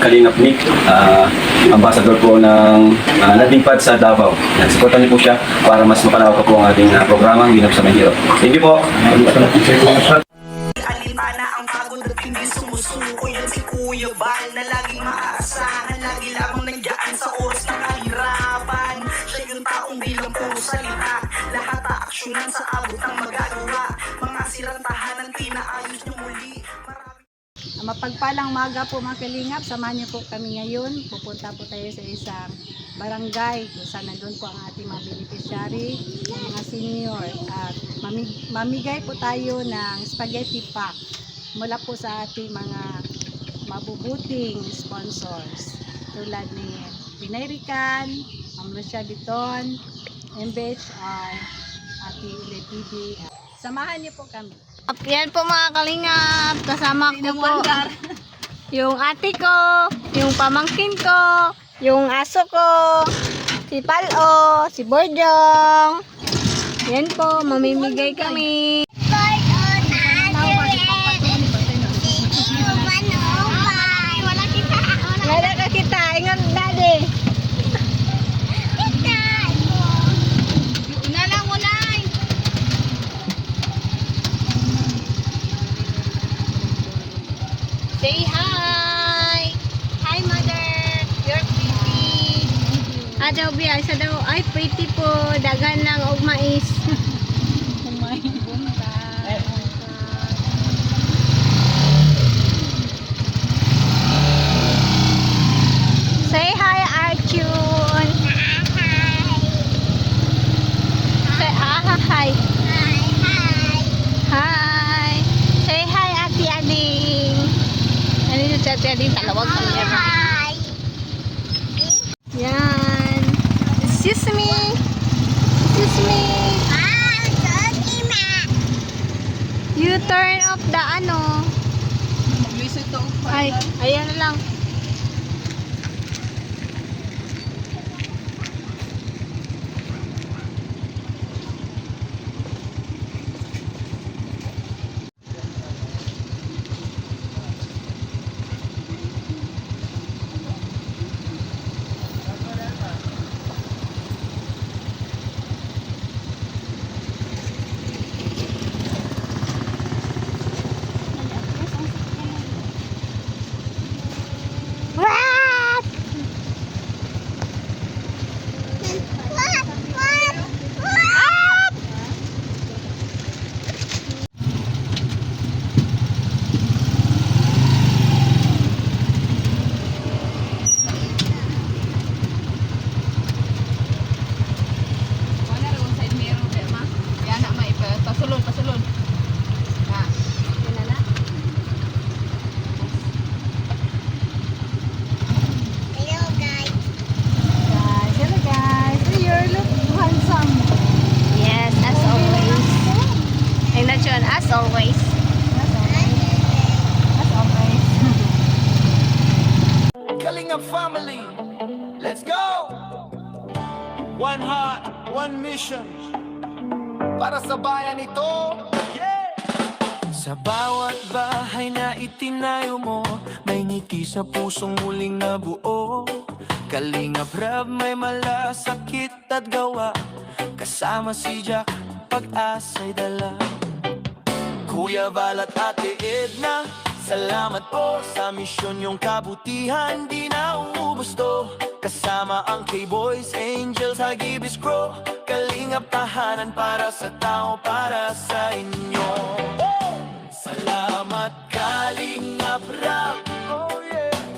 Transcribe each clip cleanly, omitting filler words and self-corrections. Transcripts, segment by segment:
Kalingap Nick, ambassador po ng landing pad sa Davao. Supportan niyo po siya para mas mapalawak po ang ating programa Ginap sa Mahirap. Thank you po. Alintana ang pagod at hindi sumusuko. Yan si Kuya Bal na laging maaasahan. Lagi lamang nandiyan sa oras ng kahirapan. Siya yung taong bilang puro salita. Lahat aaksyonan sa abot ng magagawa. Mga sirang tahanan pinaayos niyo muli. Mapagpalang maga po mga kalingap, samahan niyo po kami ngayon. Pupunta po tayo sa isang barangay kung saan nandun po ang ating mga beneficiary, mga senior. At mamigay po tayo ng spaghetti pack mula po sa ating mga mabubuting sponsors tulad ni Pinay Rican, Ma'am Lucia Biton, MBHR, Ate Ile TV. Samahan niyo po kami. Yan po mga kalingap, kasama ko po yung ate ko, yung pamangkin ko, yung aso ko, si Palo, si Borjong. Yan po, mamimigay kami. Wala ka kita, ingat daddy. Say hi! Hi mother! You're pretty! Daw biya, isa daw, ay pretty po, dagan lang og mais. Kumain bunta. Say hi Arjun! Say hi! Hi! Say hi Ate Ading! Ano yung Ate Ading? Talawag ka nila. Yan! Excuse me! Excuse me! You turn off the ano? Ay, ayan na lang. What? Pasulon. Hello guys, you look handsome. Yes, as always. Ay, not yun, as always. As always. Kalingap family, let's go! One heart, one mission. Para sa bayan ito, yeah! Sa bawat bahay na itinayo mo, may ngiti sa pusong muling nabuo. Kalingap Rab, may malasakit at gawa. Kasama si Jack, pag-asa'y dala. Kuya Val at Ate Edna, salamat po sa misyon yung kabutihan. Di na uubos to. Kasama ang K-Boys, Angels, Hagibis Crow. Kalingap tahanan para sa tao, para sa inyo. Salamat Kalingap Rab.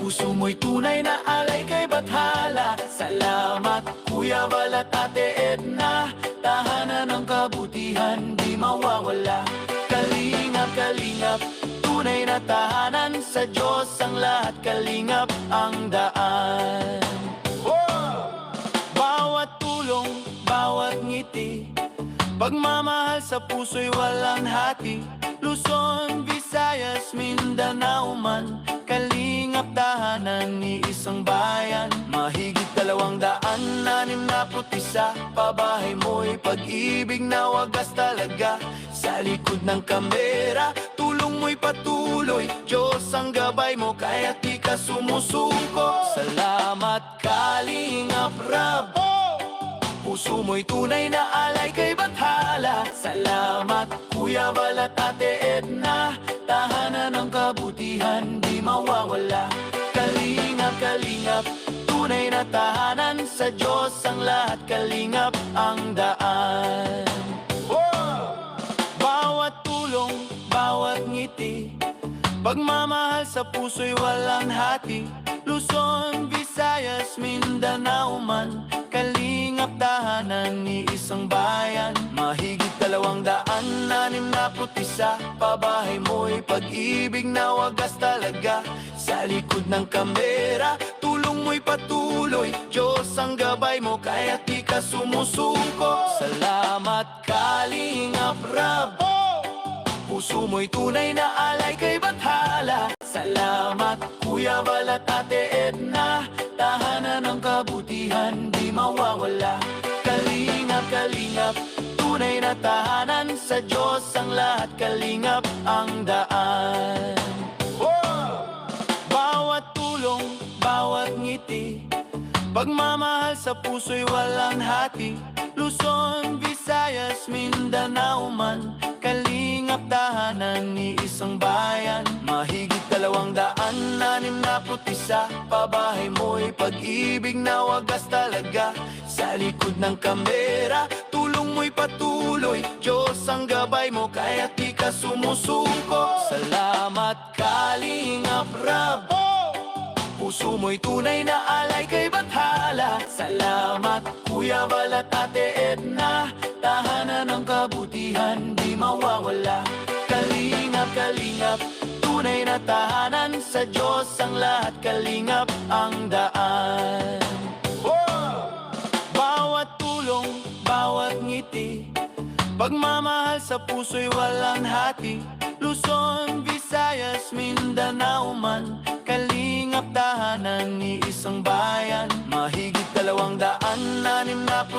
Puso mo'y tunay na alay kay Bathala. Salamat Kuya Val at Ate Edna, tahanan ng kabutihan di mawawala. Kalingap, tunay na tahanan, sa Diyos ang lahat. Kalingap ang daan. Bawat tulong, bawat ngiti, pagmamahal sa puso'y walang hati. Luzon, Visayas, Mindanao man, kalingap tahanan ni isang bayan. Mahigit 261, pabahay mo'y pag-ibig na wagas talaga. Sa likod ng kamera, tulong mo'y patuloy, Diyos ang gabay mo, kaya't di ka sumusuko. Salamat Kalingap Rab, puso mo'y tunay na alay kay Bathala. Salamat Kuya Bal at Ate Edna, tahanan ng kabutihan di mawawala. Kalingap, Kalingap, tunay na tahanan, sa Diyos ang lahat, Kalingap ang daan. Bawat tulong, bawat ngiti, pagmamahal sa puso'y walang hati. Luzon, Visayas, Mindanao man, Kalingap tahanan ni isang bayan. Mahigit 261, pabahay mo'y pag-ibig na wagas talaga. Sa likod ng kamera, tulong mo'y patuloy, Diyos ang gabay mo, kaya't di ka sumusuko. Salamat Kalingap Rab, puso mo'y tunay na alay kay Bathala. Salamat Kuya Bal at Ate Edna, tahanan ng kabutihan di mawawala. Kalingap, Kalingap, tunay na tahanan, sa Diyos ang lahat, Kalingap ang daan. Bawat tulong, bawat ngiti, pagmamahal sa puso'y walang hati. Luzon, Visayas, Mindanao man, Kalingap tahanan ni isang bayan. Mahigit 261, pabahay mo'y pag-ibig na wagas talaga. Sa likod ng kamera, tulong mo'y patuloy, Diyos ang gabay mo, kaya't di ka sumusuko. Salamat Kalingap Rab, puso mo'y tunay na alay kay Bathala. Salamat Kuya Bal at Ate Edna, tahanan ng kabutihan di mawawala. Kalingap, Kalingap, tunay na tahanan, sa Diyos ang lahat, Kalingap ang daan. Bawat tulong, bawat ngiti, pagmamahal sa puso'y walang hati. Luzon, Visayas, Mindanao man, Kalingap tahanan ni isang bayan. Mahigit 261,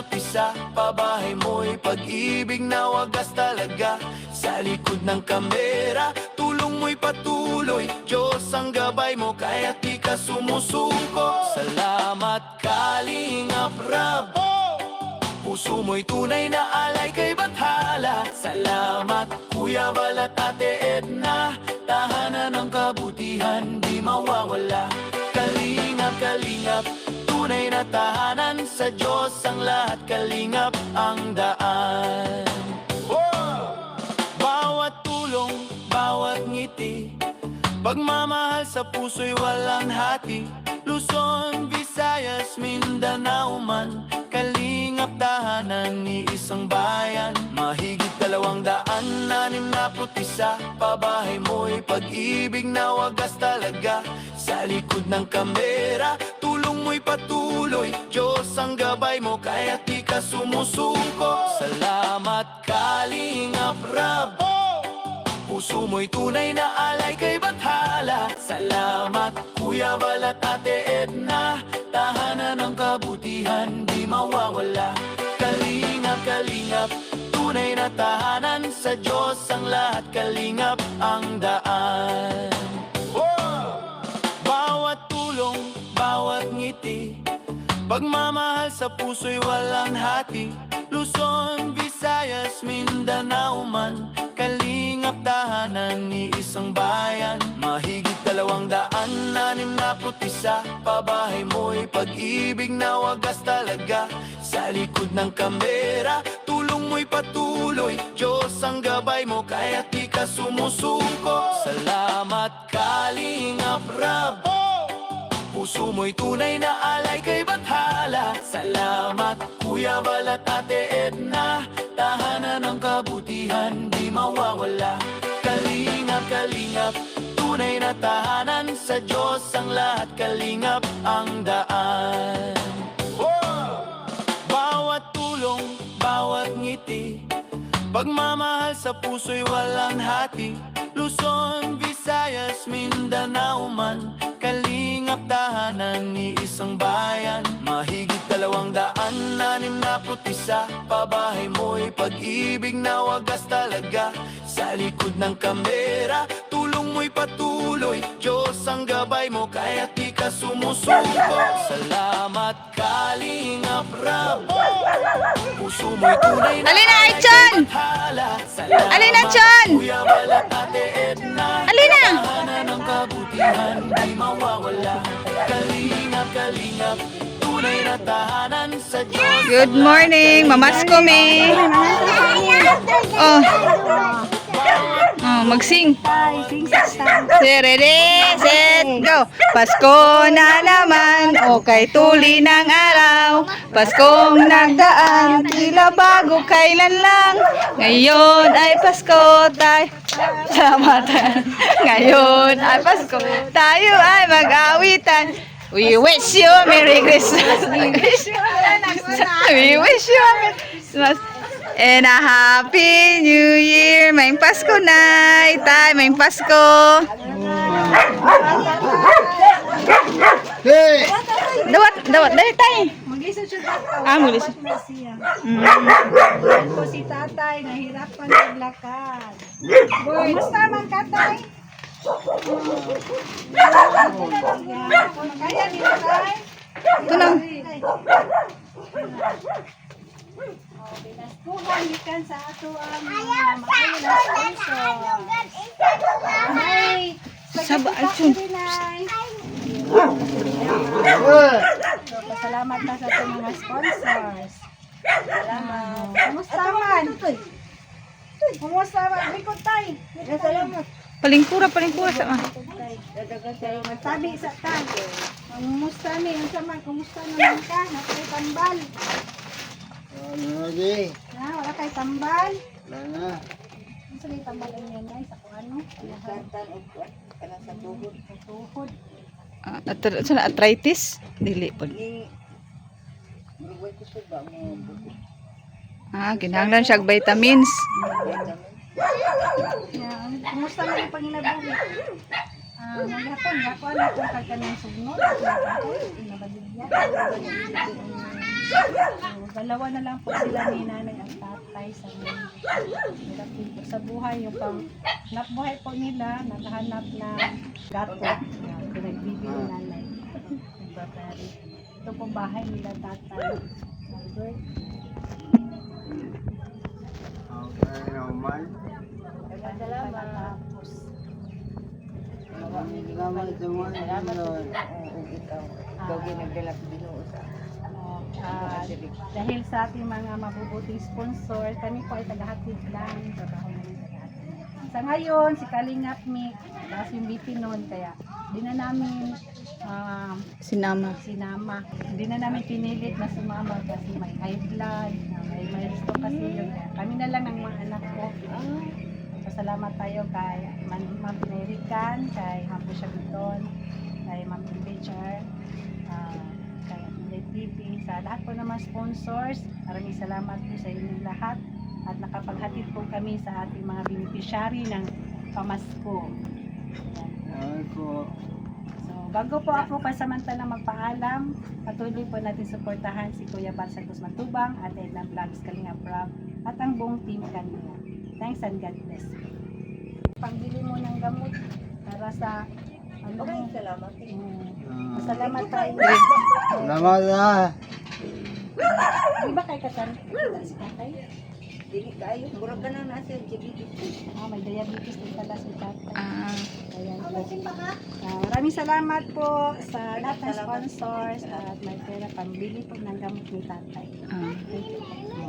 pabahay mo'y pag-ibig na wagas talaga. Sa likod ng kamera, tulong mo'y patuloy, Diyos ang gabay mo, kaya't di ka sumusuko. Salamat Kalingap Rab, puso mo'y tunay na alay kay Bathala. Salamat Kuya Bal at Ate Edna, tahanan ng kabutihan di mawawala. Kalingap, Kalingap, tunay na tahanan, sa Diyos ang lahat, Kalingap ang daan. Bawat tulong, bawat ngiti, pagmamahal sa puso'y walang hati. Luzon, Visayas, Mindanao man, Kalingap tahanan ni isang bayan. Mahigit 261, pabahay mo'y pag-ibig na wagas talaga. Sa likod ng kamera, tulong mo'y patuloy, Diyos ang gabay mo, kaya't di ka sumusuko. Salamat Kalingap Rab, puso mo'y tunay na alay kay Bathala. Salamat Kuya Bal at Ate Edna, tahanan ng kabutihan di mawawala. Kalingap, Kalingap, tunay na tahanan, sa Diyos ang lahat, Kalingap ang daan. Bawat tulong, bawat ngiti, pagmamahal sa puso'y walang hati. Luzon, Visayas, Mindanao man, Kalingap tahanan ni isang bayan. Mahigit 261, pabahay mo'y pag-ibig na wagas talaga. Sa likod ng kamera, tulong mo'y patuloy, Diyos ang gabay mo, kaya't di ka sumusuko. Salamat Kalingap Rab, puso mo'y tunay na alay kay Bathala. Salamat Kuya Bal at Ate Edna, tahanan ng kabutihan di mawawala. Kalingap, Kalingap, tunay na tahanan, sa Diyos ang lahat, Kalingap ang daan. Bawat tulong, bawat ngiti, pagmamahal sa puso'y walang hati. Luzon, Visayas, Mindanao man, Kalingap tahanan ni isang bayan. Mahigit 261, pabahay mo'y pag-ibig na wagas talaga. Sa likod ng kamera, patuloy. Diyos ang gabay mo, kaya't di ka sumusuko. Salamat Kalingap Rab. Puso mo'y tunay na Alina, Aichon! hala. Salamat Alina, Chon! Kuya Bal at Ate Edna. Alina! Tahanan ng kabutihan, di mawawala. Kalingap, kalingap, tunay na tahanan sa Diyos. Good morning, mamasko me. Oh. Oh, mag-sing. Tay, sing sa tay. Ready, set, go! Pasko na naman, okay tuli ng araw. Paskong nagdaan, tila bago kailan lang. Ngayon ay Pasko tayo. Salamat. Ngayon ay Pasko, tayo ay mag-awitan. We wish you a Merry Christmas. We wish you a Merry Christmas. And a Happy New Year. May Pasko na. Tay, may Pasko. Dawat, dahil tay. Mag-isa siya tatay. Ah, mag-isa. Na siya. Mm. Yan po si tatay, nahirapan maglakad. Kumusta man ka, tay? Kaya ni tay? Ito lang. Pinaskuhan gikan sa ato ang mga maayo na sponsor. Ay, Saba, Alchon. Salamat na sa ating mga sponsors. Salamat. Kumusta man? Kumusta man? Bikot tay. Salamat. Palingkura sa Magsabi sa tay. Kumusta ni? Ang sama, kumusta naman ka? Napay tambal. Na, wala kay tambal. Ang sabi tambal ang yan ay sa kung ano? Sa tuhod. Sa tuhod. arthritis? Dili po. Ah, kinahanglan siya og vitamins. Yan. Kumusta mo yung panginabuhi? Maghapon, gakuan na kung kagkanang sugnod. Inabaligyan. Dalawa na lang po sila ni nanay ang tatay sa hirap din po sa buhay. Yung pang napbuhay po nila, naghahanap ng gato. Yan, pinagbibili ni nanay. Nagbabari. Ito po bahay nila tatay. Albert. Tapos, dahil sa ating mga mabubuting sponsor, kami po ay tagahatid lang ng trabaho namin sa atin. Sa ngayon, si Kalingap Mick, tapos yung BP noon, kaya di na namin Sinama. sinama. Hindi na namin pinilit na sumama kasi may high blood, may milestone kasi yun. Kaya kami na lang ang mga anak ko. Pasalamat tayo kay Ma'am Pinerican, kay Ma'am Pusha Biton, kay Ma'am Pinerican, kay Pinay TV, sa lahat po ng mga sponsors. Maraming salamat po sa inyong lahat at nakapaghatid po kami sa ating mga beneficiary ng pamasko. Ayan. So, bago po ako pasamantalang magpaalam, patuloy po natin suportahan si Kuya Bal Santos Matubang at Edna Vlogs Kalingap Rab at ang buong team kanina. Thanks and God bless. Pagbili mo ng gamot para sa ano, okay, salamat. Salamat tayo. Salamat na. Di ba kay Katar? Si tatay? Dili kayo, murag ka na nasa diabetes. May diabetes din pala si tatay. Ah, Ayan. Maraming salamat po sa lahat ng sponsors at may pera pambili po ng gamot ni tatay. ah. Thank you.